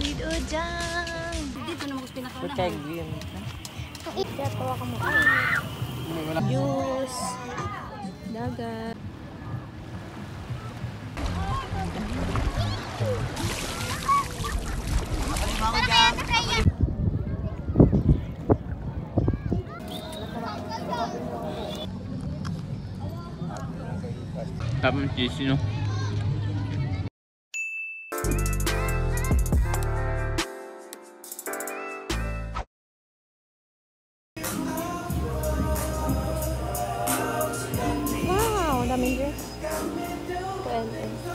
Idojang! Dito na mag pinakauna. Kutsay green. Kaya tawa ka mo. Juice. Dagat. Tapos cheese, no? Wow, daming dress. 12.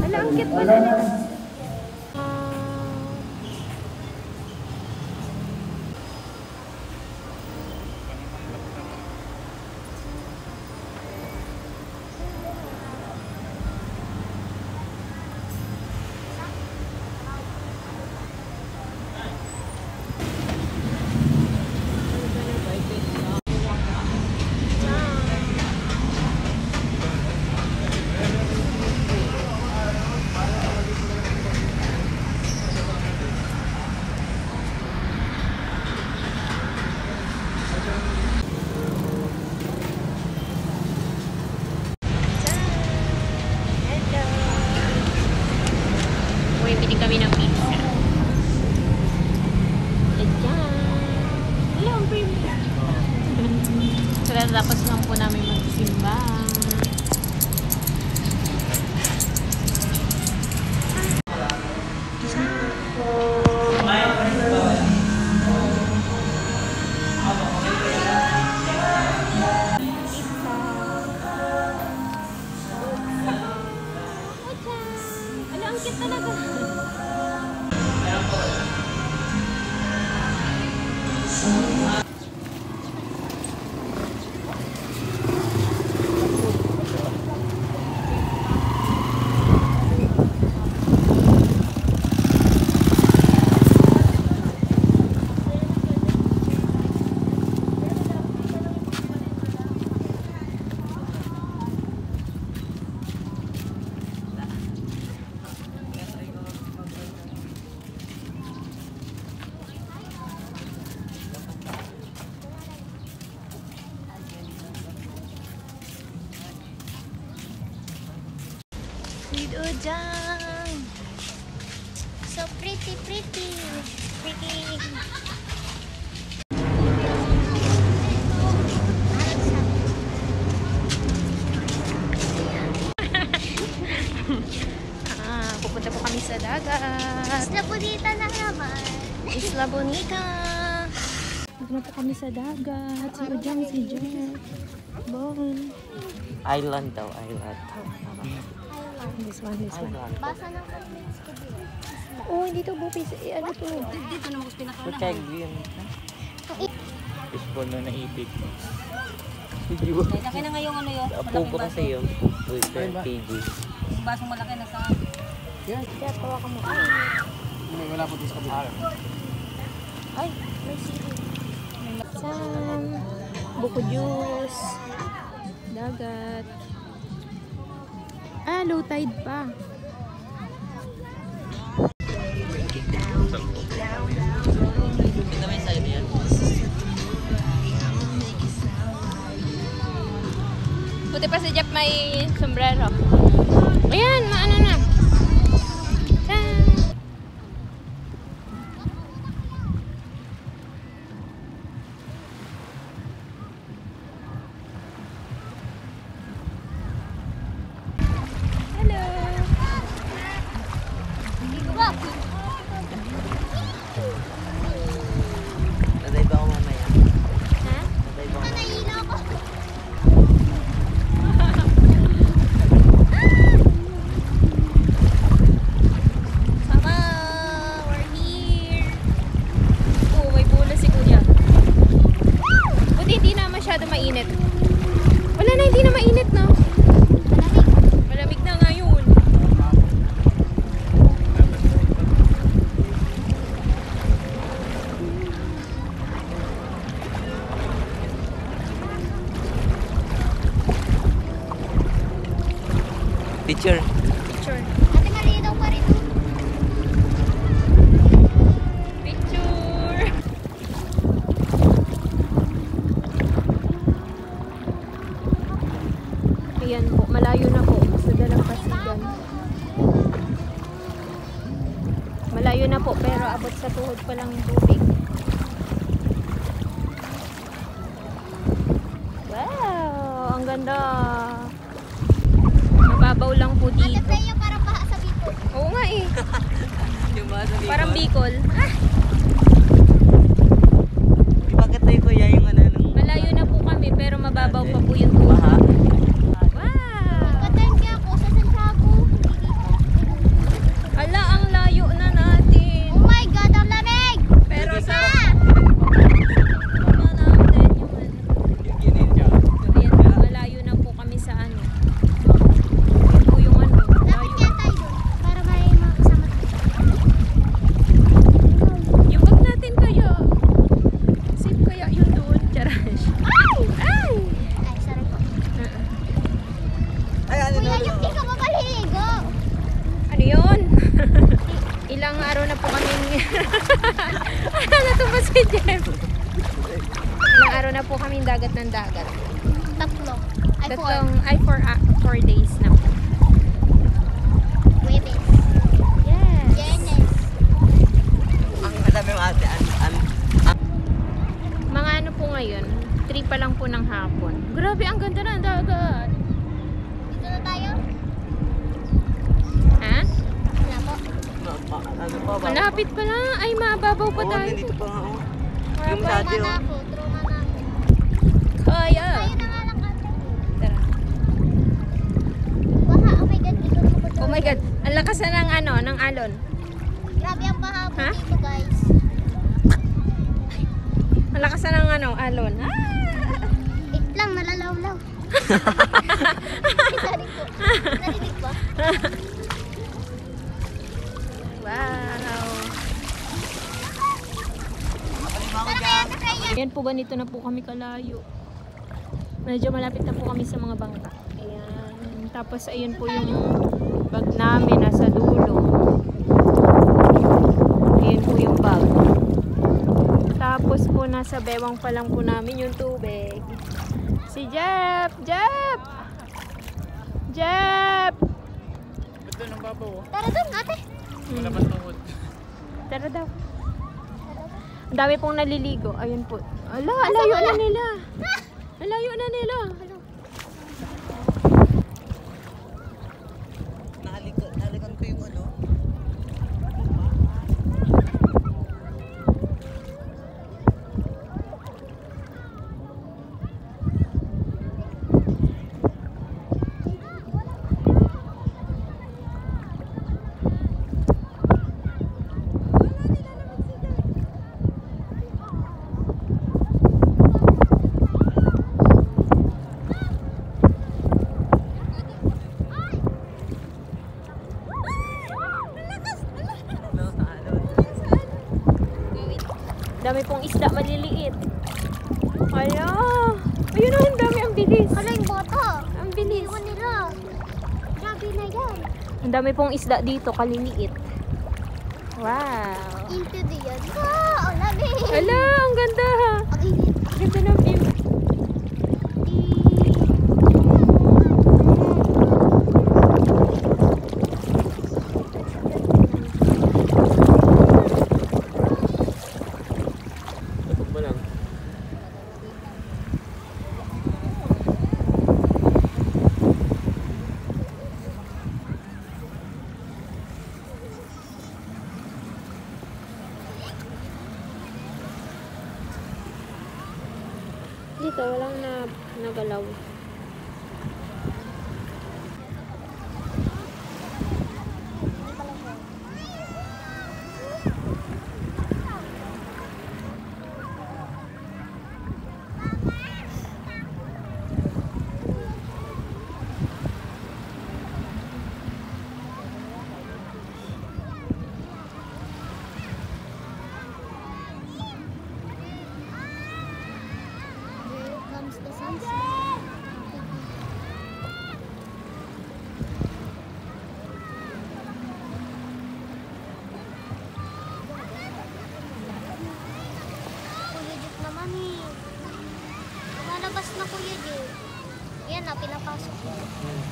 Ala, ang cute pala nila. Bili kami ng pizza. Ayan. Hello, baby. So, tapos lang po namin magsimba. Ano, ang cute talaga. Idojang! So pretty, pretty. Pretty. Pupunta po kami sa dagat. Isla Bonita na naman. Isla Bonita. Pupunta po kami sa dagat. Si Ojang, si Jen. Bon. Island daw, island. This one, this one. Basa ng comments ko din. Oh, hindi to bupis. Ano to? Dito na mag pinakauna. Kutsay green. Fishball na naipit. Laki na nga yung ano yun. Apo ko kasi yung 12 kg. Yung basong malaki na sa... Kaya tawa ka mo. Wala po dito sa kabila. Ay, may sili. Sam. Buko juice. Dagat. Ah, low tide pa. Kita may side yan. Buti pa si Jeff may sombrero. Ayan, maano na. Natay ba ako mamaya? Ha? Natay ba ako mamaya? Sama! We're here! Oh, may bola si Kuya. Buti hindi na masyado mainit. Wala na, hindi na mainit, no? Malamig. Malamig na ngayon. Picture. Picture. Ate, malinaw pa rin. Picture! Ayan po, malayo na po sa Dalampasigan. Malayo na po, pero abot sa tuhod pa lang yung tubig. Wow! Ang ganda! Mababaw lang po Ate, dito. Freya, parang baha sa Bicol. Oo nga eh. Yung mga sabi Parang Bicol. Ah! Bakit tayo kuya yung ano nung Malayo na po kami, pero mababaw pa po yung tubig. baha? Wow! Katayin kaya ako sa Santiago. Ala, ang layo na natin. Oh my God, ang lamig! Pero sa... Yung ginin siya. Ayan po, malayo na po kami sa ano. Yun po yung ano. Lapit Layo. kaya tayo doon para may makasama tayo. Yung bag natin kaya. Safe kaya yun doon. Charash. Ay! Ay! Ay, sorry po. Ay, ano Kuya, yung di ka mapaligo. Ano yun? Ilang araw na po kaming... Natumba si Jeff. Ilang araw na po kaming dagat ng dagat. Tatlo. Ay, Tatlong, ay 4 days na po. Webes. Yes. Yenes. Ang madami yung ate. Mga ano po ngayon, 3 pa lang po ng hapon. Grabe, ang ganda ng dagat. Dito na tayo. Ha? Wala po. Ano pa ba? Malapit pa lang. Ay, mababaw pa Oo, tayo. nandito pa nga ako. Mababaw. Yung sa ate, Trauma na oh. ako. Trauma na ako. Kaya. Tayo na nga lang ate. Tara. Baha. Oh my God. Dito na po. Oh my God. Ang lakas na ng ano, ng alon. Grabe ang baha po Ha? dito, guys. Ang lakas na ng ano, alon. Ah! Wait lang, nalalawlaw. Sorry po. Narinig ba? Wow. Tara kaya, Ate Freya. Ayan po, ganito na po kami kalayo. Medyo malapit na po kami sa mga bangka. Ayan. Tapos ayun po yung bag namin nasa dulo. Ayan po yung bag. Tapos po nasa bewang pa lang po namin yung tubig. Si Jeff! Jeff! Jeff! Ito nang babaw, oh. Tara dun, ate. Wala man tuhod. Tara daw. Ang dami pong naliligo. Ayun po. Ala, alayo na nila. Alayo na nila. Nalikan ko yung ano. Dami pong isda maliliit. Ala. Ayun na, ang dami. Ang bilis. Hala yung boto. Ang bilis. Iwan nila. Grabe na yan. Ang dami pong isda dito, kaliliit. Wow. Into the yan. Ah, ang lamig. Ala, ang ganda. Ang init. Ganda ng view. Batok mo lang. Dito, walang nagalaw. Here comes the sunset. Yan na, pinapasok ko.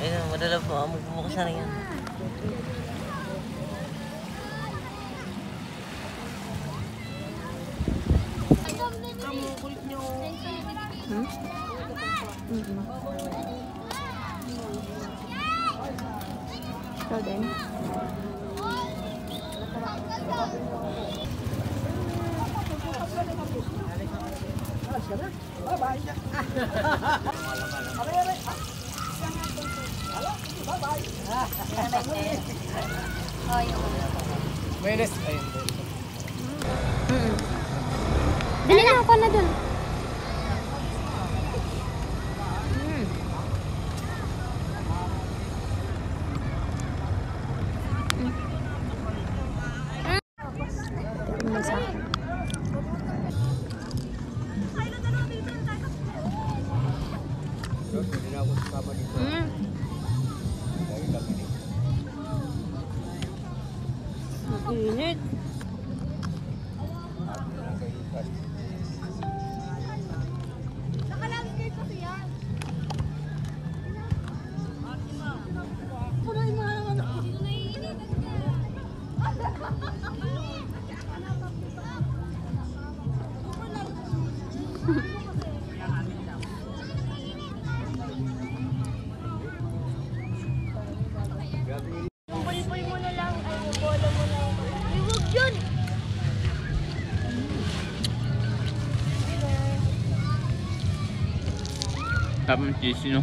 Ayun, madala po. Magbubukas na rin yan. Hmm? Mm-mm. Ikaw din? Mayonnaise. Ayun. Mm-mm. Dali na ako na dun. Masa. Hindi na ako sumama dito. Dahil kami ni. Ang init. Pulpul mo na lang. Ay, bola mo na. Ay, huwag yun! Tapos cheese, no?